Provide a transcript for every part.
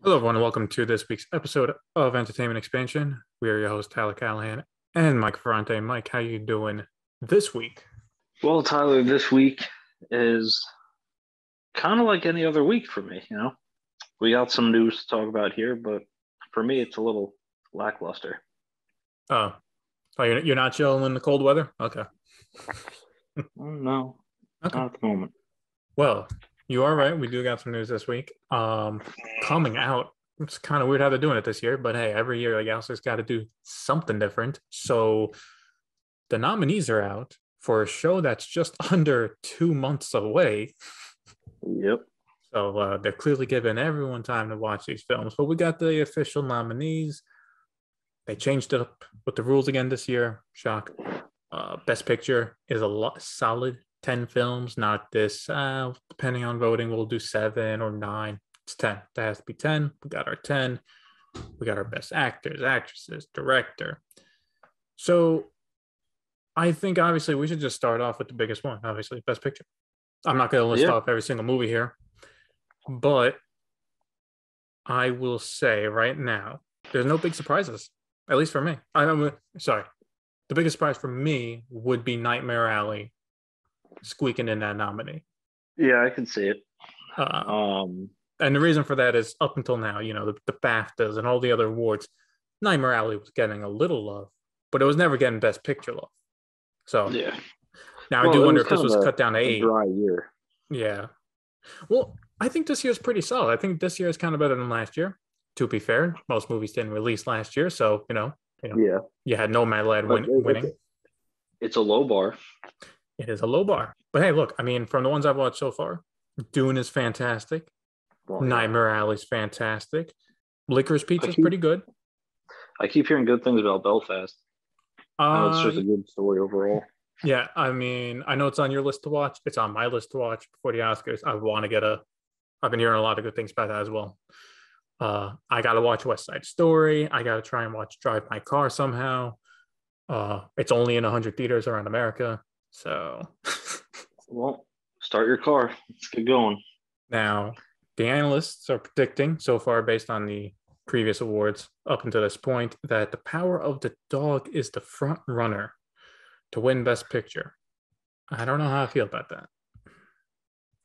Hello, everyone, and welcome to this week's episode of Entertainment Expansion. We are your host, Tyler Callahan, and Mike Ferrante. Mike, how you doing this week? Well, Tyler, this week is kind of like any other week for me. We got some news to talk about here, but for me, it's a little lackluster. Oh, you're not chilling in the cold weather? Okay. No, Okay. not at the moment. Well, you are right. We do got some news this week. Coming out. It's kind of weird how they're doing it this year, but hey, every year, like, Oscars got to do something different. So the nominees are out for a show that's just under 2 months away. Yep. So they're clearly giving everyone time to watch these films. But we got the official nominees. They changed it up with the rules again this year. Shock. Best Picture is solid 10 films, not this. Depending on voting, we'll do 7 or 9. It's 10. That has to be 10. We got our 10. We got our best actors, actresses, director. So I think obviously we should just start off with the biggest one, obviously, Best Picture. I'm not going to list off every single movie here, but I will say right now, there's no big surprises, at least for me. Sorry. The biggest surprise for me would be Nightmare Alley squeaking in that nominee. Yeah, I can see it. And the reason for that is up until now, the BAFTAs and all the other awards, Nightmare Alley was getting a little love, but it was never getting Best Picture love. So yeah. Now I do wonder if this was cut down to 8. Dry year. Yeah. Well, I think this year's pretty solid. I think this year is kind of better than last year. To be fair, most movies didn't release last year, so yeah, you had Nomadland winning. It's a low bar. It is a low bar, but hey, look. I mean, from the ones I've watched so far, Dune is fantastic. Well, Nightmare Alley's fantastic. Licorice Pizza is pretty good. I keep hearing good things about Belfast. It's just a good story overall. Yeah, I mean, I know it's on your list to watch. It's on my list to watch before the Oscars. I've been hearing a lot of good things about that as well. I got to watch West Side Story. I got to try and watch Drive My Car somehow. It's only in 100 theaters around America. So. Well, start your car. Let's get going. Now, the analysts are predicting so far, based on the previous awards up until this point, that The Power of the Dog is the front runner to win Best Picture. I don't know how I feel about that.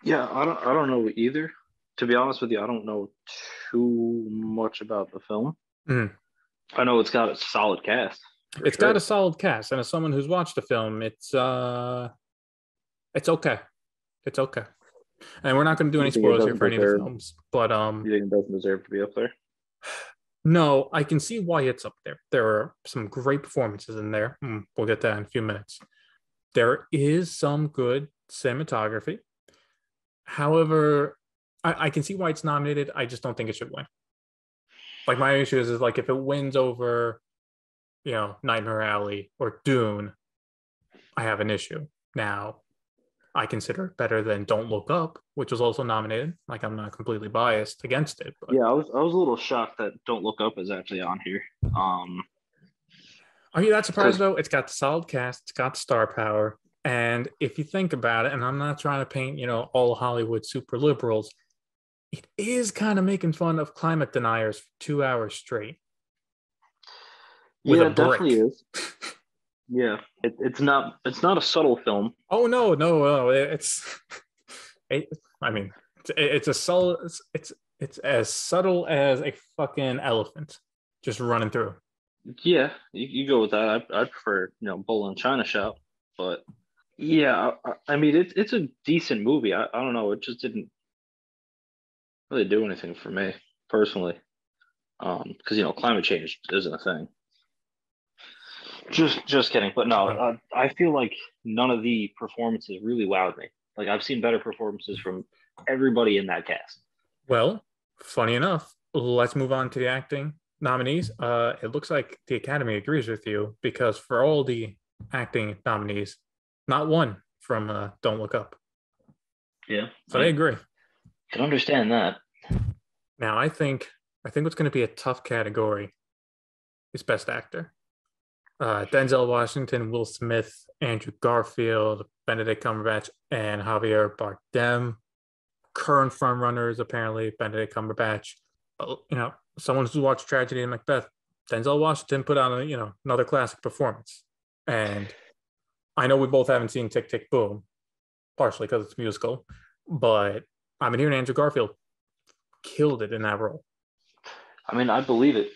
Yeah, I don't know either. To be honest with you, I don't know too much about the film. Mm. I know it's got a solid cast. It's got a solid cast, and as someone who's watched the film, it's okay. It's okay. And we're not going to do any spoilers here for any of the films, but you think it doesn't deserve to be up there? No, I can see why it's up there. There are some great performances in there. We'll get to that in a few minutes. There is some good cinematography. However, I can see why it's nominated. I just don't think it should win. Like, my issue is like, if it wins over, Nightmare Alley or Dune, I have an issue. Now, I consider it better than Don't Look Up, which was also nominated. Like, I'm not completely biased against it. But. Yeah, I was a little shocked that Don't Look Up is actually on here. Are you that surprised, though? It's got the solid cast. It's got star power. And if you think about it, and I'm not trying to paint, all Hollywood super liberals, it is kind of making fun of climate deniers for 2 hours straight. With a brick. It definitely is. Yeah, it's not a subtle film. Oh no! It's a subtle. It's as subtle as a fucking elephant just running through. Yeah, you go with that. I prefer Bull in China Shop, but yeah, I mean it's a decent movie. I don't know. It just didn't really do anything for me personally, because climate change isn't a thing. Just kidding, but no, I feel like none of the performances really wowed me. Like, I've seen better performances from everybody in that cast. Well, funny enough, let's move on to the acting nominees. It looks like the Academy agrees with you, because for all the acting nominees, not one from Don't Look Up. Yeah, so they agree. Can understand that. Now, I think what's going to be a tough category is Best Actor. Denzel Washington, Will Smith, Andrew Garfield, Benedict Cumberbatch, and Javier Bardem. Current frontrunners, apparently, Benedict Cumberbatch, But, someone who's watched Tragedy and Macbeth, Denzel Washington put on another classic performance. And I know we both haven't seen Tick Tick Boom, partially because it's musical, but here and Andrew Garfield killed it in that role. I mean, I believe it.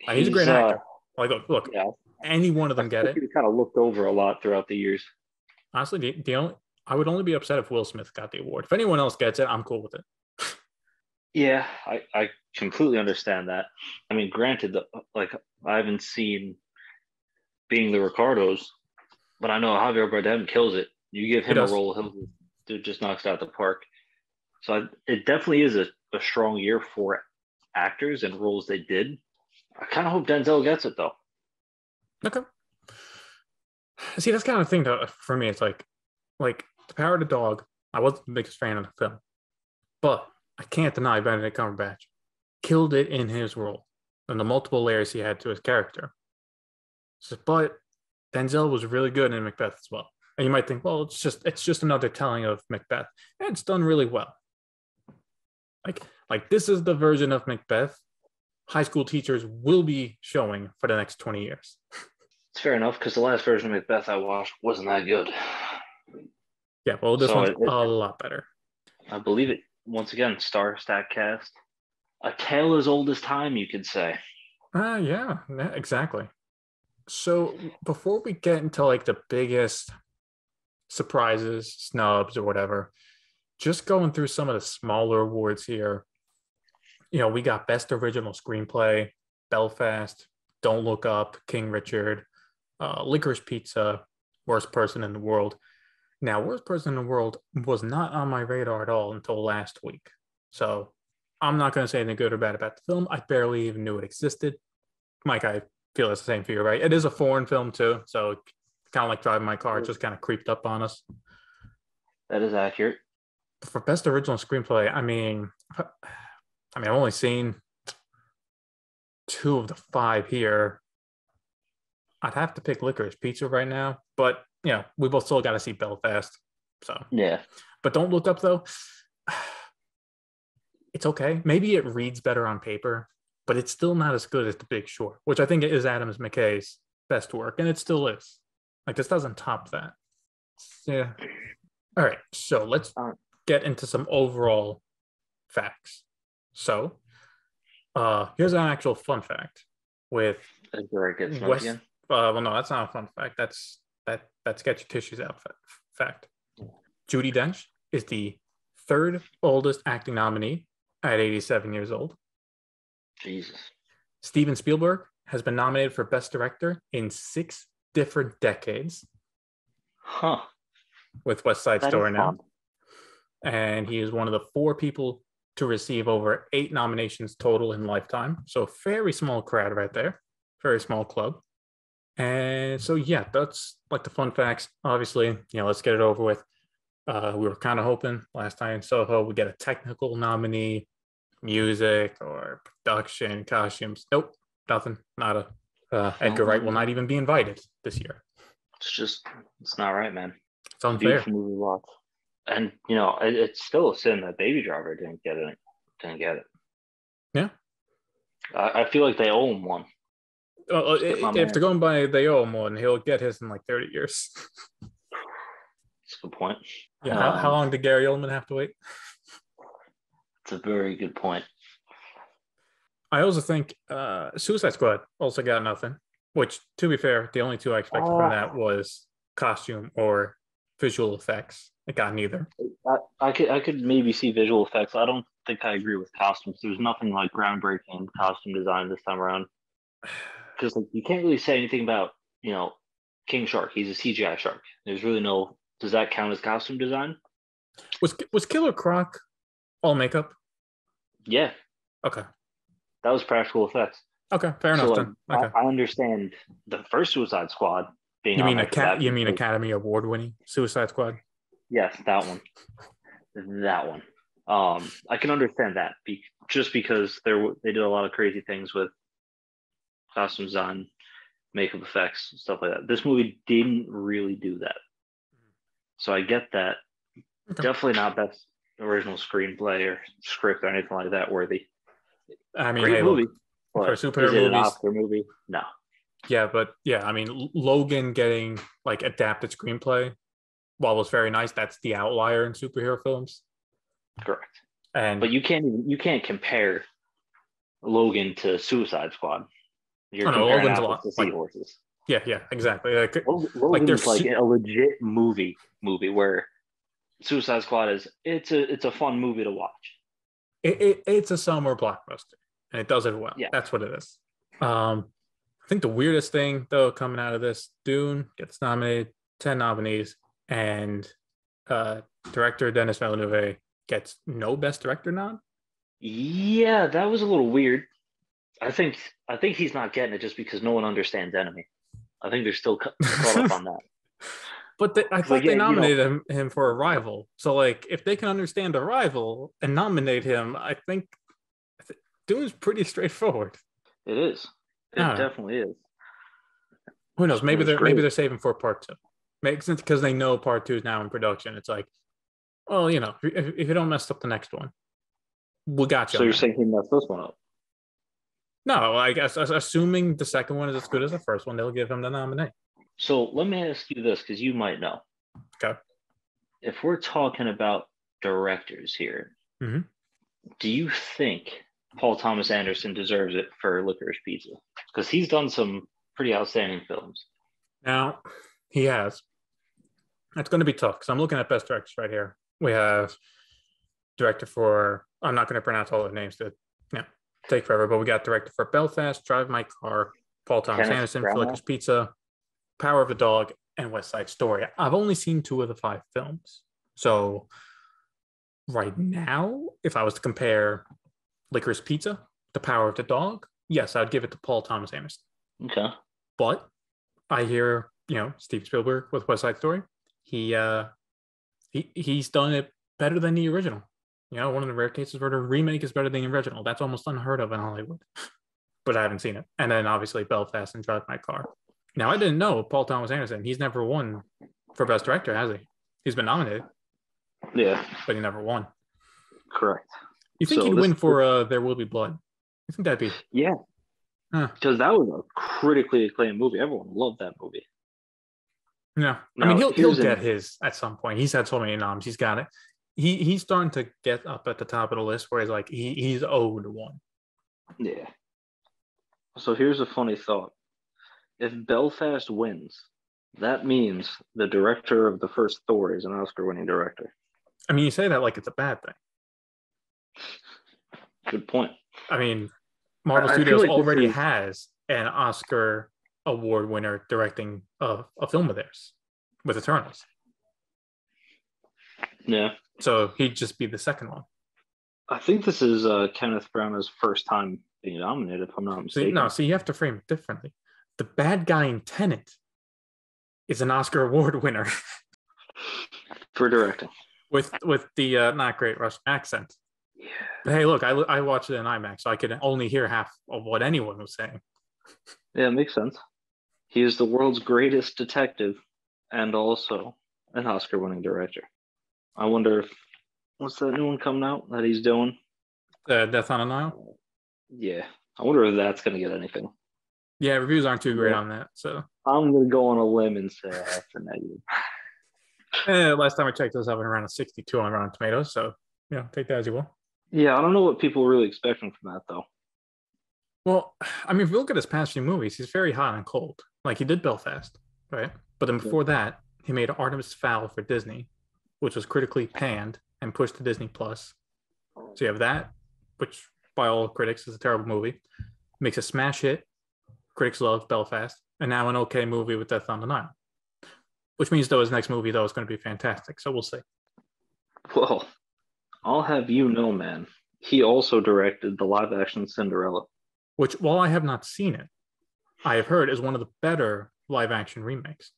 He's a great actor. Like, look, yeah. Any one of them get it. He kind of looked over a lot throughout the years. Honestly, I would only be upset if Will Smith got the award. If anyone else gets it, I'm cool with it. Yeah, I completely understand that. I mean, granted, I haven't seen Being the Ricardos, but I know Javier Bardem kills it. You give him a role, he just knocks it out the park. So it definitely is a strong year for actors and roles they did. I kind of hope Denzel gets it, though. Okay. See, that's kind of the thing, though, for me. It's like The Power of the Dog, I wasn't the biggest fan of the film, but I can't deny Benedict Cumberbatch killed it in his role and the multiple layers he had to his character. But Denzel was really good in Macbeth as well. And you might think, well, it's just another telling of Macbeth. And it's done really well. Like this is the version of Macbeth high school teachers will be showing for the next 20 years. It's fair enough, because the last version of Macbeth I watched wasn't that good. Yeah, well, this one's a lot better. I believe it. Once again, star-stacked cast. A tale as old as time, you could say. Yeah, exactly. So before we get into like the biggest surprises, snubs, or whatever, just going through some of the smaller awards here. We got Best Original Screenplay, Belfast, Don't Look Up, King Richard, Licorice Pizza, Worst Person in the World. Now, Worst Person in the World was not on my radar at all until last week. So I'm not going to say anything good or bad about the film. I barely even knew it existed. Mike, I feel it's the same for you, right? It is a foreign film too. So kind of like driving my car, it just kind of creeped up on us. That is accurate. For Best Original Screenplay, I've only seen 2 of the 5 here. I'd have to pick Licorice Pizza right now, but we both still got to see Belfast. So yeah, but Don't Look Up though. It's okay. Maybe it reads better on paper, but it's still not as good as The Big Short, which I think is Adams McKay's best work, and it still is. Like this doesn't top that. Yeah. All right, so let's get into some overall facts. So, here's an actual fun fact with West. Well, no, that's not a fun fact. That's get your tissues out fact. Judi Dench is the 3rd oldest acting nominee at 87 years old. Jesus. Steven Spielberg has been nominated for Best Director in 6 different decades. Huh. With West Side Story now. And he is one of the 4 people to receive over 8 nominations total in lifetime. So very small crowd right there. Very small club. And so, yeah, that's like the fun facts. Obviously, let's get it over with. We were kind of hoping last time in Soho we get a technical nominee, music or production, costumes. Nope, nothing. Not a. Edgar Wright will not even be invited this year. It's not right, man. It's unfair. Beautiful movie watch. And it's still a sin that Baby Driver didn't get it. Yeah. I feel like they owe him one. If they're going by they owe him one, he'll get his in like 30 years. That's a good point. Yeah. How long did Gary Oldman have to wait? It's a very good point. I also think Suicide Squad also got nothing, which, to be fair, the only 2 I expected from that was costume or visual effects. It got neither. I could maybe see visual effects. I don't think I agree with costumes. There's nothing like groundbreaking costume design this time around. Because you can't really say anything about, King Shark. He's a CGI shark. There's really no. Does that count as costume design? Was Killer Croc all makeup? Yeah. Okay. That was practical effects. Okay, fair enough. Then. Okay. I understand the first Suicide Squad being. You mean Academy Award winning Suicide Squad? Yes, that one. That one. I can understand that just because they did a lot of crazy things with costume design, makeup effects, stuff like that. This movie didn't really do that. So I get that. Okay. Definitely not best original screenplay or script or anything like that worthy. I mean, Great hey, movie, look, for but superhero is it an movies, Oscar movie? No. yeah, but yeah, I mean, Logan getting like adapted screenplay, while was very nice, that's the outlier in superhero films. Correct. And But you can't compare Logan to Suicide Squad. You're I don't know, comparing Logan's a apples lot to like, seahorses. yeah, exactly. Like Logan's there's like a legit movie where Suicide Squad is it's a fun movie to watch. it's a summer blockbuster, and it does it well. Yeah. That's what it is. I think the weirdest thing though coming out of this, Dune gets nominated, 10 nominees, and director Denis Villeneuve gets no Best Director nod. Yeah, that was a little weird. I think he's not getting it just because no one understands enemy. I think they're still caught up on that. But I thought But they yeah, nominated him for Arrival. So like, if they can understand Arrival and nominate him, I think Dune's pretty straightforward. it is. It definitely is. Who knows? It was Maybe great. they're saving for part two. Makes sense because they know part two is now in production. It's like, well, if you don't mess up the next one, we got you. So you're saying he messed this one up? No, I guess assuming the second one is as good as the first one, they'll give him the nominee. So let me ask you this, because you might know. Okay. If we're talking about directors here, mm-hmm. do you think Paul Thomas Anderson deserves it for Licorice Pizza? Because he's done some pretty outstanding films. Now, he has. It's going to be tough because I'm looking at best directors right here. We have director for, I'm not going to pronounce all the names to take forever, but we got director for Belfast, Drive My Car, Paul Thomas Anderson, for Licorice Pizza, Power of the Dog, and West Side Story. I've only seen 2 of the 5 films. So right now, if I was to compare Licorice Pizza to Power of the Dog, yes, I'd give it to Paul Thomas Anderson. Okay. But I hear, Steve Spielberg with West Side Story, he's done it better than the original. One of the rare cases where the remake is better than the original. That's almost unheard of in Hollywood. But I haven't seen it. And then obviously Belfast and Drive My Car. Now, I didn't know Paul Thomas Anderson. He's never won for Best Director, has he? He's been nominated. Yeah. But he never won. Correct. You think he'd win for There Will Be Blood? You think that'd be? Yeah. Because that was a critically acclaimed movie. Everyone loved that movie. Yeah. I mean, he'll get his at some point. He's had so many noms. He's got it. He's starting to get up at the top of the list where he's like, he's owed one. Yeah. So here's a funny thought. If Belfast wins, that means the director of the first Thor is an Oscar-winning director. I mean, you say that like it's a bad thing. Good point. I mean, Marvel Studios already has an Oscar award winner directing a film of theirs with Eternals. Yeah. So he'd just be the second one. I think this is Kenneth Branagh's first time being nominated, if I'm not mistaken. See, you have to frame it differently. The bad guy in Tenet is an Oscar award winner. For directing. With the not great Russian accent. Yeah. But hey, look, I watched it in IMAX, so I could only hear half of what anyone was saying. Yeah, it makes sense. He is the world's greatest detective and also an Oscar-winning director. I wonder if, what's that new one coming out that he's doing? Death on a Nile? Yeah. I wonder if that's going to get anything. Yeah, reviews aren't too great on that, so. I'm going to go on a limb and say that's a negative. Last time I checked, it was having around a 62 on Rotten Tomatoes, so, take that as you will. Yeah, I don't know what people were really expecting from that, though. Well, I mean, if you look at his past few movies, he's very hot and cold. Like, he did Belfast, right? But then before that, he made Artemis Fowl for Disney, which was critically panned and pushed to Disney+. So you have that, which by all critics is a terrible movie. Makes a smash hit. Critics love Belfast. And now an okay movie with Death on the Nile. Which means, though, his next movie, though, is going to be fantastic. So we'll see. Well, I'll have you know, man, he also directed the live-action Cinderella. Which, while I have not seen it, I have heard is one of the better live-action remakes.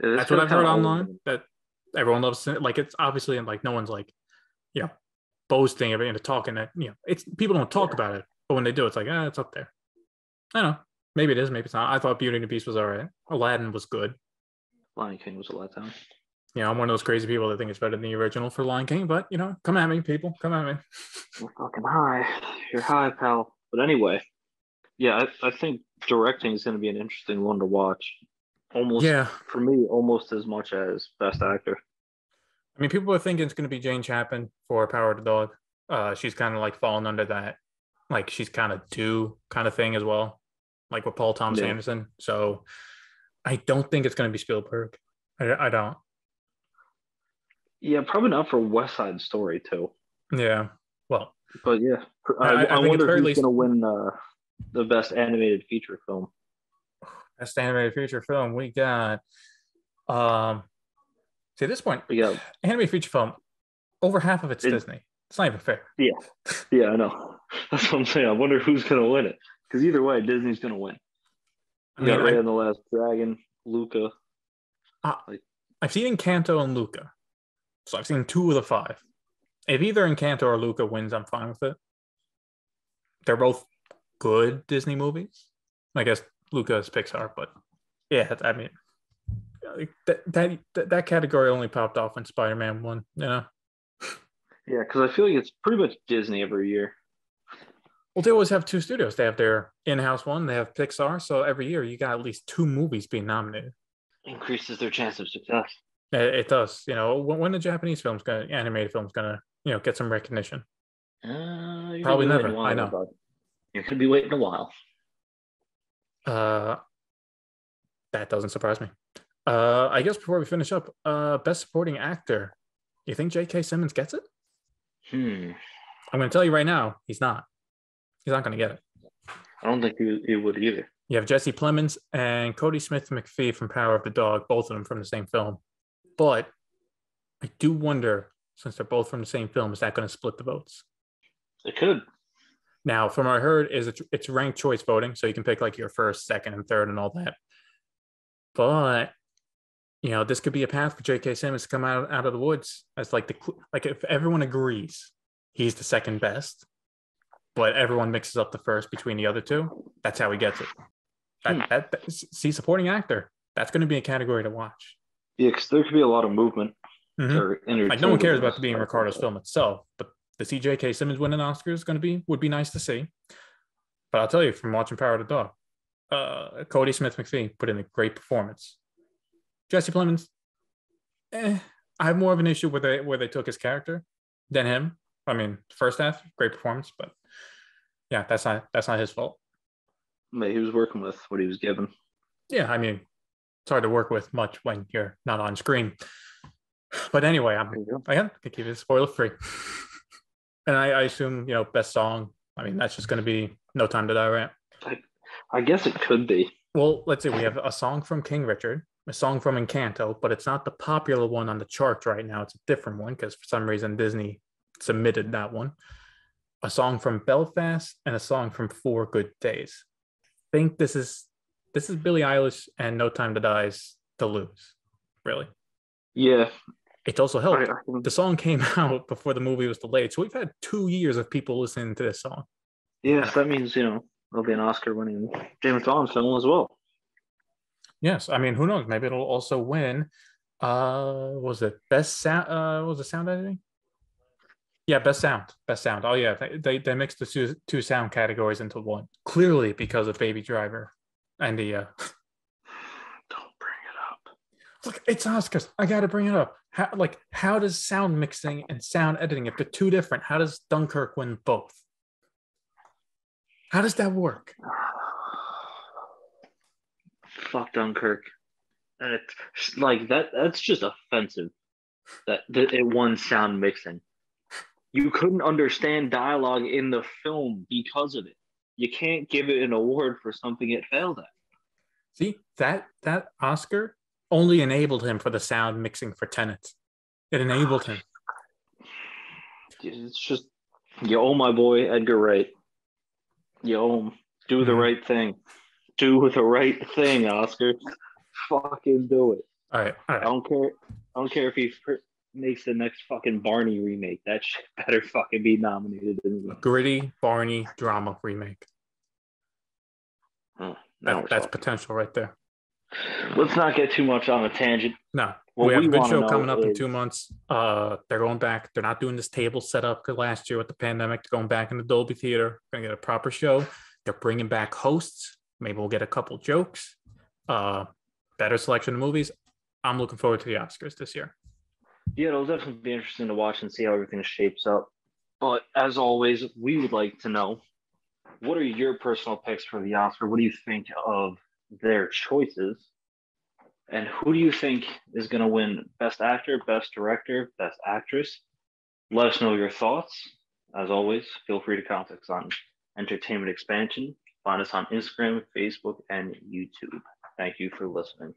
Yeah, that's what I've heard online, that everyone loves. Like, it's obviously, and like, no one's like, boasting of it and talking that, it's people don't talk about it, but when they do, it's like, it's up there. I don't know. Maybe it is, maybe it's not. I thought Beauty and the Beast was all right. Aladdin was good. Lion King was a letdown. I'm one of those crazy people that think it's better than the original for Lion King, but come at me, people, come at me. You're fucking high. You're high, pal. But anyway, yeah, I think directing is going to be an interesting one to watch. Almost Yeah, for me, almost as much as Best Actor. I mean, people are thinking it's going to be Jane Chapin for Power of the Dog. She's kind of like falling under that, like she's kind of due kind of thing as well, like with Paul Thomas Yeah. Anderson. So I don't think it's going to be Spielberg. I don't. Yeah, probably not for West Side Story too. Yeah. Well, But yeah, I I think it's wonder very who's least going to win the Best Animated Feature Film. best animated feature film. We got see at this point, We got animated feature film, over half of it's Disney. It's not even fair. yeah, I know. That's what I'm saying. I wonder who's going to win it. Because either way, Disney's going to win. I You mean, got Raya and the Last Dragon, Luca. I've seen Encanto and Luca. So I've seen 2 of the 5. If either Encanto or Luca wins, I'm fine with it. They're both good Disney movies. I guess Luca is Pixar, but yeah, I mean, that category only popped off when Spider-Man won, Yeah, because I feel like it's pretty much Disney every year. Well, they always have 2 studios. They have their in-house one. They have Pixar. So every year you got at least 2 movies being nominated. Increases their chance of success. It does. When the Japanese animated film's gonna, get some recognition. Probably never. I know. You're gonna be waiting a while. That doesn't surprise me. I guess before we finish up, best supporting actor. You think J.K. Simmons gets it? I'm going to tell you right now, he's not. He's not going to get it. I don't think he would either. You have Jesse Plemons and Cody Smith-McPhee from Power of the Dog, both of them from the same film. But I do wonder, since they're both from the same film, is that going to split the votes? It could. Now, from what I heard, it's ranked choice voting, so you can pick like your first, second, and third, and all that. But this could be a path for J.K. Simmons to come out of the woods as like if everyone agrees he's the second best, but everyone mixes up the first between the other 2. That's how he gets it. See, supporting actor. That's going to be a category to watch. Yeah, because there could be a lot of movement. Mm-hmm. Like no one cares about being Ricardo's film itself, but to see J.K. Simmons win an Oscar would be nice to see. But I'll tell you, from watching Power of the Dog, Cody Smith-McPhee put in a great performance. Jesse Plemons, I have more of an issue where they took his character than him. I mean, first half, great performance, but yeah, that's not his fault. He was working with what he was given. Yeah, I mean, it's hard to work with much when you're not on screen. But anyway, I can keep it spoiler free. And I assume, best song. I mean, that's just going to be No Time to Die, right? I guess it could be. Well, let's see. We have a song from King Richard, a song from Encanto, but it's not the popular one on the charts right now. It's a different one because for some reason Disney submitted that one. A song from Belfast and a song from 4 Good Days. I think this is Billie Eilish and No Time to Die's To Lose. Really? Yeah. It's also helped. The song came out before the movie was delayed, so we've had 2 years of people listening to this song. Yes, that means there'll be an Oscar-winning James Bond film as well. Yes, I mean, who knows? Maybe it'll also win. Was it best sound? Was it sound editing? Yeah, best sound. Oh yeah, they mixed the 2 sound categories into one. Clearly because of Baby Driver, and the. Don't bring it up. Look, it's Oscars. I got to bring it up. How does sound mixing and sound editing, if they're 2 different, how does Dunkirk win both? How does that work? Fuck Dunkirk. And it's like that's just offensive that it won sound mixing. You couldn't understand dialogue in the film because of it. You can't give it an award for something it failed at. See, that Oscar only enabled him for the sound mixing for Tenet. It enabled him. It's just, you owe my boy Edgar Wright. You owe him. Do the right thing. Do the right thing, Oscar. Fucking do it. All right. I don't care if he makes the next fucking Barney remake. That shit better fucking be nominated. A gritty Barney drama remake. That's potential right there. Let's not get too much on a tangent. No, We What have we a good want to show know coming up in is, 2 months. They're going back. They're not doing this table setup because last year with the pandemic, they're going back in the Dolby Theater. Going to get a proper show. They're bringing back hosts. Maybe we'll get a couple jokes. Better selection of movies. I'm looking forward to the Oscars this year. yeah, it'll definitely be interesting to watch and see how everything shapes up. But as always, we would like to know, what are your personal picks for the Oscar? What do you think of their choices? And who do you think is going to win Best Actor, Best Director, Best Actress? Let us know your thoughts. As always, feel free to contact us on Entertainment Expansion. Find us on Instagram, Facebook, and YouTube. Thank you for listening.